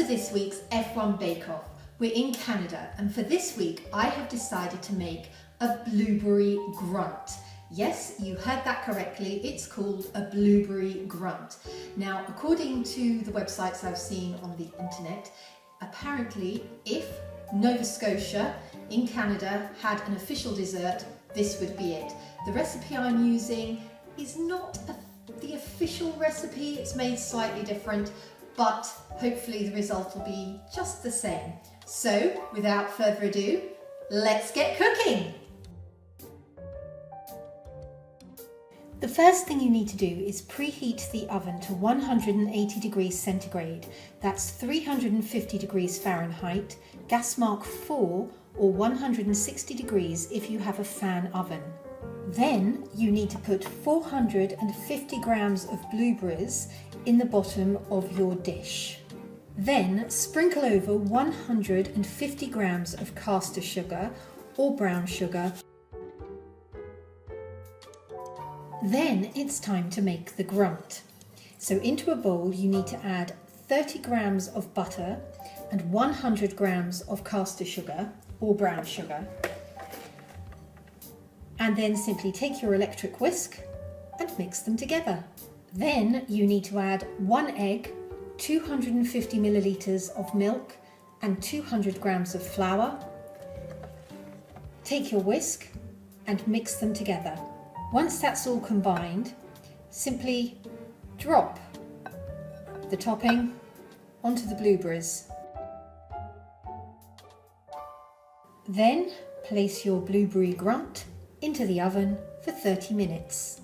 this week's F1 Bake Off. We're in Canada, and for this week I have decided to make a blueberry grunt. Yes, you heard that correctly, it's called a blueberry grunt. Now, according to the websites I've seen on the internet, apparently if Nova Scotia in Canada had an official dessert, this would be it. The recipe I'm using is not the official recipe, it's made slightly different, but hopefully the result will be just the same. So, without further ado, let's get cooking! The first thing you need to do is preheat the oven to 180 degrees centigrade, that's 350 degrees Fahrenheit, gas mark 4 or 160 degrees if you have a fan oven. Then you need to put 450 grams of blueberries in the bottom of your dish. Then sprinkle over 150 grams of caster sugar or brown sugar. Then it's time to make the grunt. So into a bowl you need to add 30 grams of butter and 100 grams of caster sugar or brown sugar. And then simply take your electric whisk and mix them together. Then you need to add 1 egg, 250 milliliters of milk and 200 grams of flour. Take your whisk and mix them together. Once that's all combined, simply drop the topping onto the blueberries. Then place your blueberry grunt into the oven for 30 minutes.